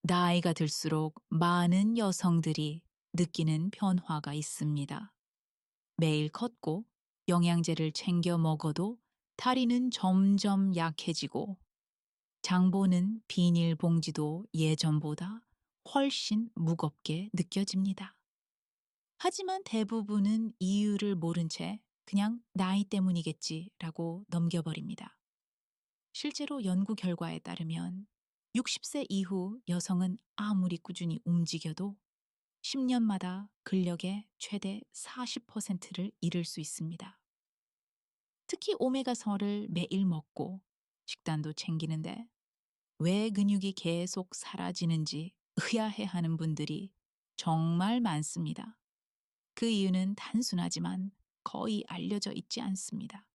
나이가 들수록 많은 여성들이 느끼는 변화가 있습니다. 매일 걷고 영양제를 챙겨 먹어도 다리는 점점 약해지고 장보는 비닐봉지도 예전보다 훨씬 무겁게 느껴집니다. 하지만 대부분은 이유를 모른 채 그냥 나이 때문이겠지라고 넘겨버립니다. 실제로 연구 결과에 따르면 60세 이후 여성은 아무리 꾸준히 움직여도 10년마다 근력의 최대 40%를 잃을 수 있습니다. 특히 오메가3를 매일 먹고 식단도 챙기는데 왜 근육이 계속 사라지는지 의아해하는 분들이 정말 많습니다. 그 이유는 단순하지만 거의 알려져 있지 않습니다.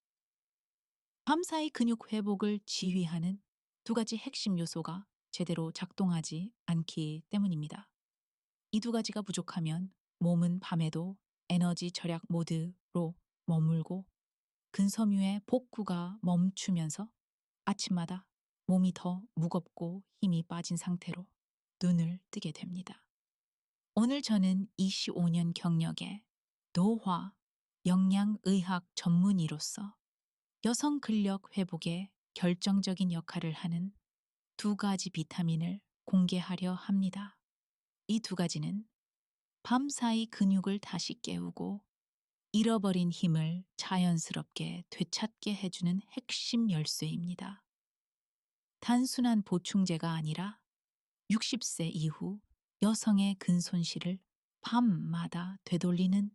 밤사이 근육 회복을 지휘하는 두 가지 핵심 요소가 제대로 작동하지 않기 때문입니다. 이 두 가지가 부족하면 몸은 밤에도 에너지 절약 모드로 머물고 근섬유의 복구가 멈추면서 아침마다 몸이 더 무겁고 힘이 빠진 상태로 눈을 뜨게 됩니다. 오늘 저는 25년 경력의 노화 영양의학 전문의로서 여성 근력 회복에 결정적인 역할을 하는 두 가지 비타민을 공개하려 합니다. 이 두 가지는 밤사이 근육을 다시 깨우고 잃어버린 힘을 자연스럽게 되찾게 해주는 핵심 열쇠입니다. 단순한 보충제가 아니라 60세 이후 여성의 근손실을 밤마다 되돌리는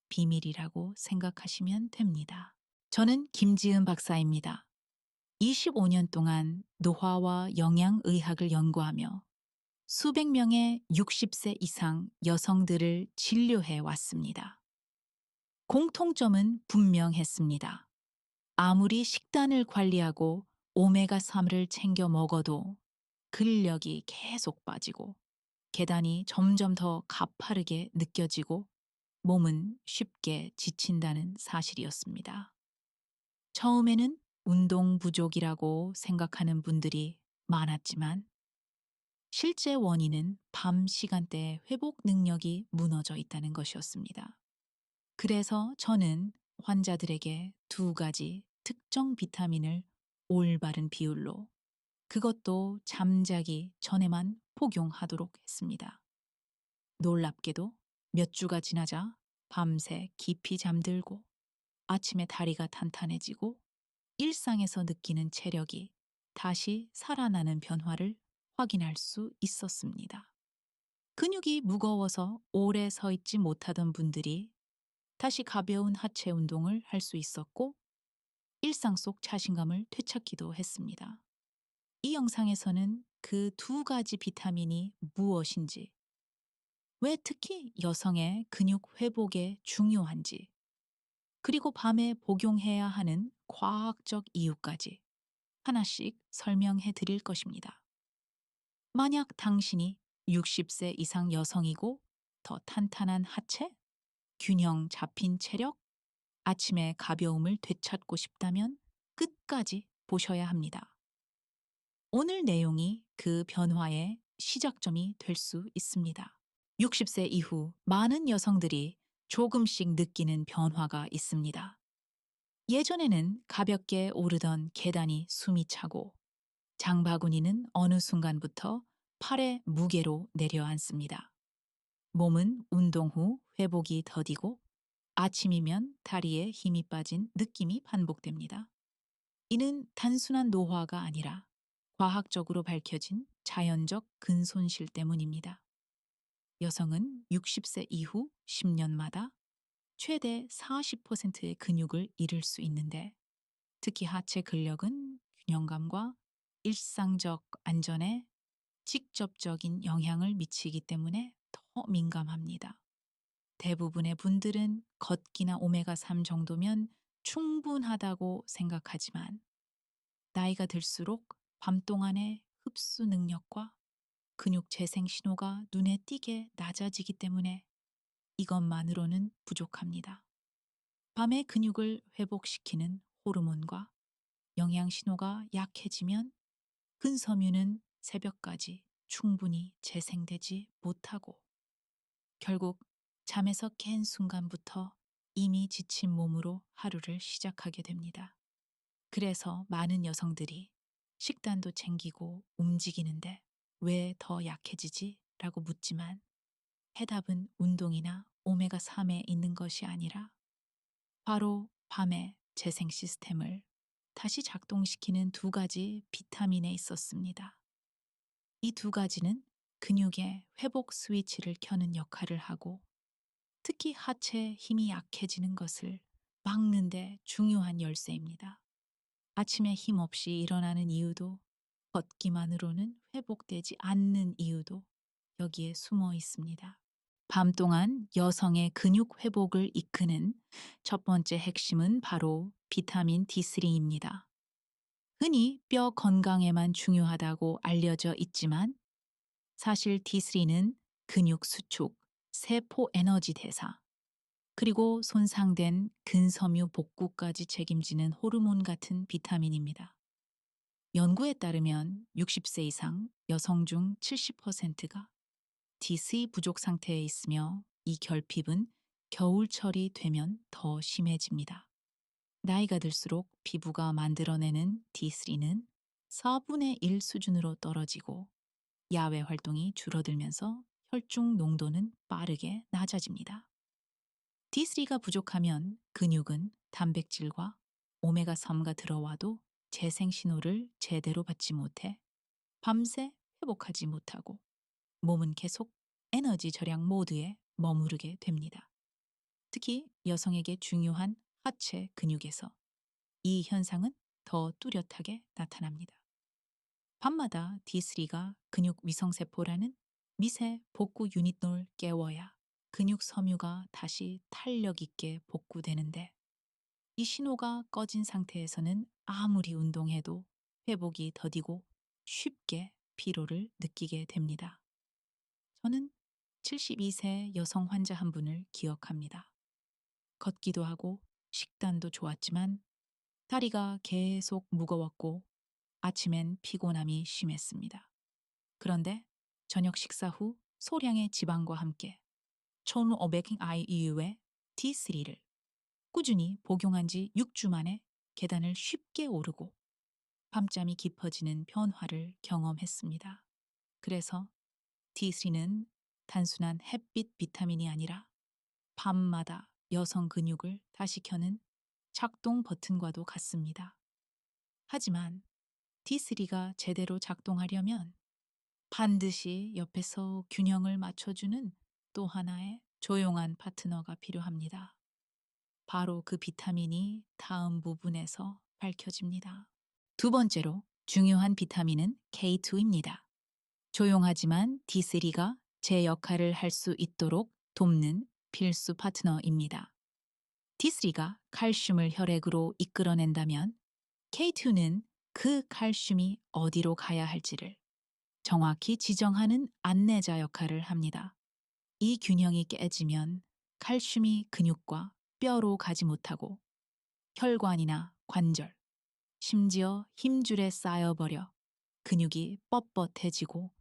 비밀이라고 생각하시면 됩니다. 저는 김지은 박사입니다. 25년 동안 노화와 영양의학을 연구하며 수백 명의 60세 이상 여성들을 진료해 왔습니다. 공통점은 분명했습니다. 아무리 식단을 관리하고 오메가3를 챙겨 먹어도 근력이 계속 빠지고 계단이 점점 더 가파르게 느껴지고 몸은 쉽게 지친다는 사실이었습니다. 처음에는 운동 부족이라고 생각하는 분들이 많았지만 실제 원인은 밤 시간대에 회복 능력이 무너져 있다는 것이었습니다. 그래서 저는 환자들에게 두 가지 특정 비타민을 올바른 비율로 그것도 잠자기 전에만 복용하도록 했습니다. 놀랍게도 몇 주가 지나자 밤새 깊이 잠들고 아침에 다리가 탄탄해지고 일상에서 느끼는 체력이 다시 살아나는 변화를 확인할 수 있었습니다. 근육이 무거워서 오래 서 있지 못하던 분들이 다시 가벼운 하체 운동을 할 수 있었고 일상 속 자신감을 되찾기도 했습니다. 이 영상에서는 그 두 가지 비타민이 무엇인지, 왜 특히 여성의 근육 회복에 중요한지, 그리고 밤에 복용해야 하는 과학적 이유까지 하나씩 설명해 드릴 것입니다. 만약 당신이 60세 이상 여성이고 더 탄탄한 하체, 균형 잡힌 체력, 아침의 가벼움을 되찾고 싶다면 끝까지 보셔야 합니다. 오늘 내용이 그 변화의 시작점이 될 수 있습니다. 60세 이후 많은 여성들이 조금씩 느끼는 변화가 있습니다. 예전에는 가볍게 오르던 계단이 숨이 차고 장바구니는 어느 순간부터 팔의 무게로 내려앉습니다. 몸은 운동 후 회복이 더디고 아침이면 다리에 힘이 빠진 느낌이 반복됩니다. 이는 단순한 노화가 아니라 과학적으로 밝혀진 자연적 근손실 때문입니다. 여성은 60세 이후 10년마다 최대 40%의 근육을 잃을 수 있는데 특히 하체 근력은 균형감과 일상적 안전에 직접적인 영향을 미치기 때문에 더 민감합니다. 대부분의 분들은 걷기나 오메가3 정도면 충분하다고 생각하지만 나이가 들수록 밤 동안의 흡수 능력과 근육 재생 신호가 눈에 띄게 낮아지기 때문에 이것만으로는 부족합니다. 밤에 근육을 회복시키는 호르몬과 영양 신호가 약해지면 근섬유는 새벽까지 충분히 재생되지 못하고 결국 잠에서 깬 순간부터 이미 지친 몸으로 하루를 시작하게 됩니다. 그래서 많은 여성들이 식단도 챙기고 움직이는데 왜 더 약해지지? 라고 묻지만 해답은 운동이나 오메가3에 있는 것이 아니라 바로 밤의 재생 시스템을 다시 작동시키는 두 가지 비타민에 있었습니다. 이 두 가지는 근육의 회복 스위치를 켜는 역할을 하고 특히 하체의 힘이 약해지는 것을 막는 데 중요한 열쇠입니다. 아침에 힘없이 일어나는 이유도 걷기만으로는 회복되지 않는 이유도 여기에 숨어 있습니다. 밤 동안 여성의 근육 회복을 이끄는 첫 번째 핵심은 바로 비타민 D3입니다. 흔히 뼈 건강에만 중요하다고 알려져 있지만 사실 D3는 근육 수축, 세포 에너지 대사, 그리고 손상된 근섬유 복구까지 책임지는 호르몬 같은 비타민입니다. 연구에 따르면 60세 이상 여성 중 70%가 D3 부족 상태에 있으며 이 결핍은 겨울철이 되면 더 심해집니다. 나이가 들수록 피부가 만들어내는 D3는 4분의 1 수준으로 떨어지고 야외 활동이 줄어들면서 혈중 농도는 빠르게 낮아집니다. D3가 부족하면 근육은 단백질과 오메가3가 들어와도 재생 신호를 제대로 받지 못해 밤새 회복하지 못하고 몸은 계속 에너지 절약 모드에 머무르게 됩니다. 특히 여성에게 중요한 하체 근육에서 이 현상은 더 뚜렷하게 나타납니다. 밤마다 D3가 근육 위성세포라는 미세 복구 유닛을 깨워야 근육 섬유가 다시 탄력 있게 복구되는데 이 신호가 꺼진 상태에서는 아무리 운동해도 회복이 더디고 쉽게 피로를 느끼게 됩니다. 저는 72세 여성 환자 한 분을 기억합니다. 걷기도 하고 식단도 좋았지만 다리가 계속 무거웠고 아침엔 피곤함이 심했습니다. 그런데 저녁 식사 후 소량의 지방과 함께 1500IU의 D3를 꾸준히 복용한 지 6주 만에 계단을 쉽게 오르고 밤잠이 깊어지는 변화를 경험했습니다. 그래서 D3는 단순한 햇빛 비타민이 아니라 밤마다 여성 근육을 다시 켜는 작동 버튼과도 같습니다. 하지만 D3가 제대로 작동하려면 반드시 옆에서 균형을 맞춰주는 또 하나의 조용한 파트너가 필요합니다. 바로 그 비타민이 다음 부분에서 밝혀집니다. 두 번째로 중요한 비타민은 K2입니다. 조용하지만 D3가 제 역할을 할 수 있도록 돕는 필수 파트너입니다. D3가 칼슘을 혈액으로 이끌어낸다면 K2는 그 칼슘이 어디로 가야 할지를 정확히 지정하는 안내자 역할을 합니다. 이 균형이 깨지면 칼슘이 근육과 뼈로 가지 못하고 혈관이나 관절, 심지어 힘줄에 쌓여버려 근육이 뻣뻣해지고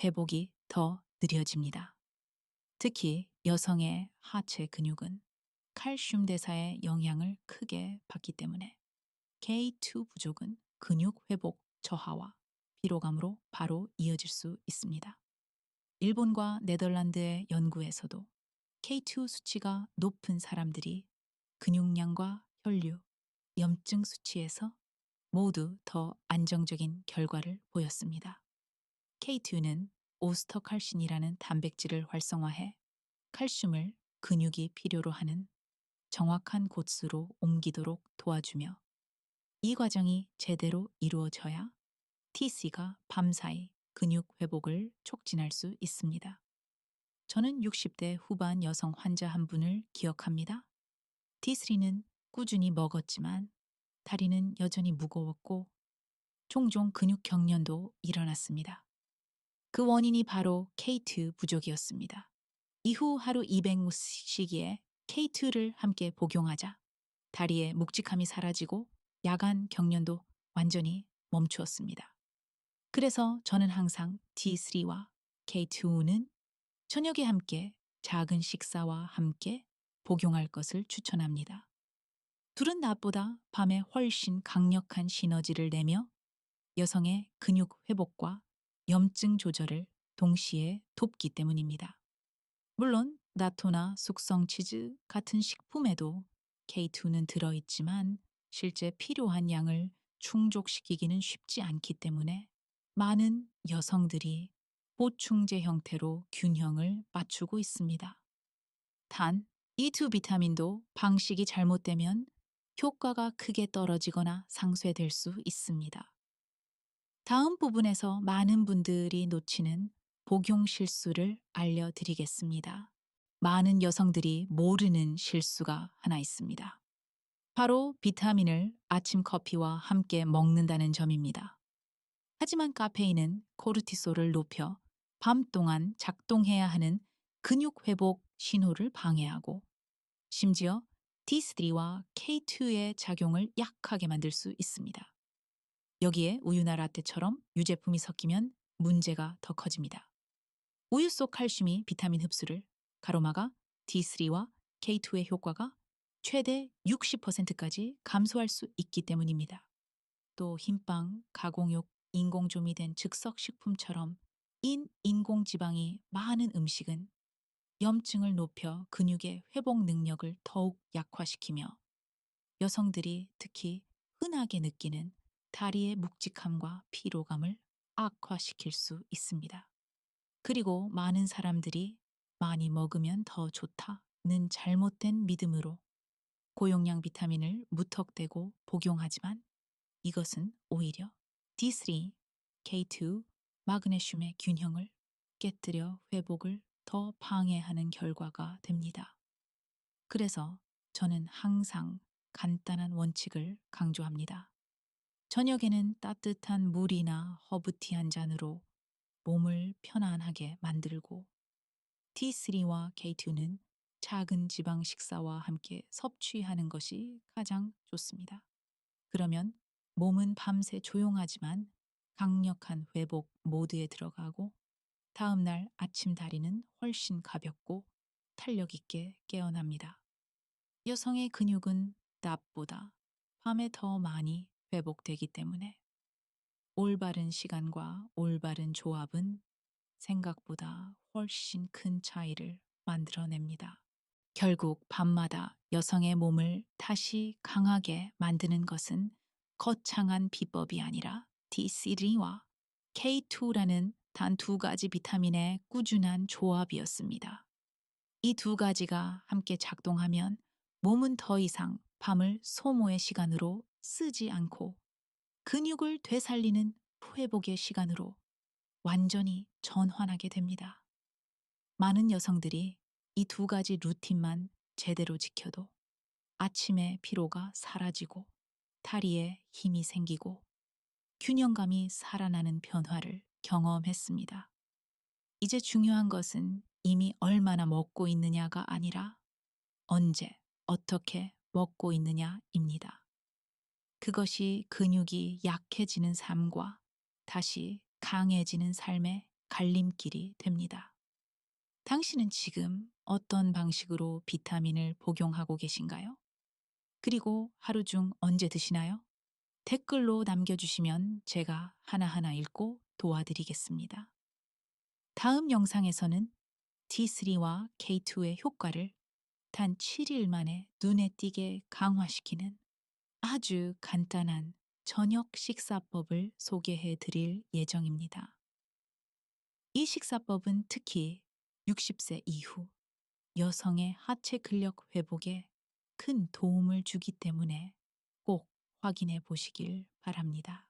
회복이 더 느려집니다. 특히 여성의 하체 근육은 칼슘 대사의 영향을 크게 받기 때문에 K2 부족은 근육 회복 저하와 피로감으로 바로 이어질 수 있습니다. 일본과 네덜란드의 연구에서도 K2 수치가 높은 사람들이 근육량과 혈류, 염증 수치에서 모두 더 안정적인 결과를 보였습니다. K2는 오스터칼신이라는 단백질을 활성화해 칼슘을 근육이 필요로 하는 정확한 곳으로 옮기도록 도와주며 이 과정이 제대로 이루어져야 TC가 밤사이 근육 회복을 촉진할 수 있습니다. 저는 60대 후반 여성 환자 한 분을 기억합니다. D3는 꾸준히 먹었지만 다리는 여전히 무거웠고 종종 근육 경련도 일어났습니다. 그 원인이 바로 K2 부족이었습니다. 이후 하루 200mc의 K2를 함께 복용하자 다리의 묵직함이 사라지고 야간 경련도 완전히 멈추었습니다. 그래서 저는 항상 D3와 K2는 저녁에 함께 작은 식사와 함께 복용할 것을 추천합니다. 둘은 낮보다 밤에 훨씬 강력한 시너지를 내며 여성의 근육 회복과 염증 조절을 동시에 돕기 때문입니다. 물론 나토나 숙성 치즈 같은 식품에도 K2는 들어있지만 실제 필요한 양을 충족시키기는 쉽지 않기 때문에 많은 여성들이 보충제 형태로 균형을 맞추고 있습니다. 단, 이 두 비타민도 방식이 잘못되면 효과가 크게 떨어지거나 상쇄될 수 있습니다. 다음 부분에서 많은 분들이 놓치는 복용 실수를 알려드리겠습니다. 많은 여성들이 모르는 실수가 하나 있습니다. 바로 비타민을 아침 커피와 함께 먹는다는 점입니다. 하지만 카페인은 코르티솔을 높여 밤 동안 작동해야 하는 근육 회복 신호를 방해하고 심지어 D3와 K2의 작용을 약하게 만들 수 있습니다. 여기에 우유나 라떼처럼 유제품이 섞이면 문제가 더 커집니다. 우유 속 칼슘이 비타민 흡수를 가로막아 D3와 K2의 효과가 최대 60%까지 감소할 수 있기 때문입니다. 또 흰빵, 가공육, 인공조미 된 즉석 식품처럼 인공지방이 많은 음식은 염증을 높여 근육의 회복 능력을 더욱 약화시키며 여성들이 특히 흔하게 느끼는 다리의 묵직함과 피로감을 악화시킬 수 있습니다. 그리고 많은 사람들이 많이 먹으면 더 좋다는 잘못된 믿음으로 고용량 비타민을 무턱대고 복용하지만 이것은 오히려 D3, K2, 마그네슘의 균형을 깨뜨려 회복을 더 방해하는 결과가 됩니다. 그래서 저는 항상 간단한 원칙을 강조합니다. 저녁에는 따뜻한 물이나 허브티 한 잔으로 몸을 편안하게 만들고 T3와 K2는 작은 지방 식사와 함께 섭취하는 것이 가장 좋습니다. 그러면 몸은 밤새 조용하지만 강력한 회복 모드에 들어가고 다음날 아침 다리는 훨씬 가볍고 탄력 있게 깨어납니다. 여성의 근육은 낮보다 밤에 더 많이 회복되기 때문에 올바른 시간과 올바른 조합은 생각보다 훨씬 큰 차이를 만들어냅니다. 결국 밤마다 여성의 몸을 다시 강하게 만드는 것은 거창한 비법이 아니라 D3와 K2라는 단 두 가지 비타민의 꾸준한 조합이었습니다. 이 두 가지가 함께 작동하면 몸은 더 이상 밤을 소모의 시간으로 쓰지 않고 근육을 되살리는 회복의 시간으로 완전히 전환하게 됩니다. 많은 여성들이 이 두 가지 루틴만 제대로 지켜도 아침에 피로가 사라지고 다리에 힘이 생기고 균형감이 살아나는 변화를 경험했습니다. 이제 중요한 것은 이미 얼마나 먹고 있느냐가 아니라 언제, 어떻게 먹고 있느냐입니다. 그것이 근육이 약해지는 삶과 다시 강해지는 삶의 갈림길이 됩니다. 당신은 지금 어떤 방식으로 비타민을 복용하고 계신가요? 그리고 하루 중 언제 드시나요? 댓글로 남겨주시면 제가 하나하나 읽고 도와드리겠습니다. 다음 영상에서는 T3와 K2의 효과를 단 7일 만에 눈에 띄게 강화시키는 아주 간단한 저녁 식사법을 소개해 드릴 예정입니다. 이 식사법은 특히 60세 이후 여성의 하체 근력 회복에 큰 도움을 주기 때문에 꼭 확인해 보시길 바랍니다.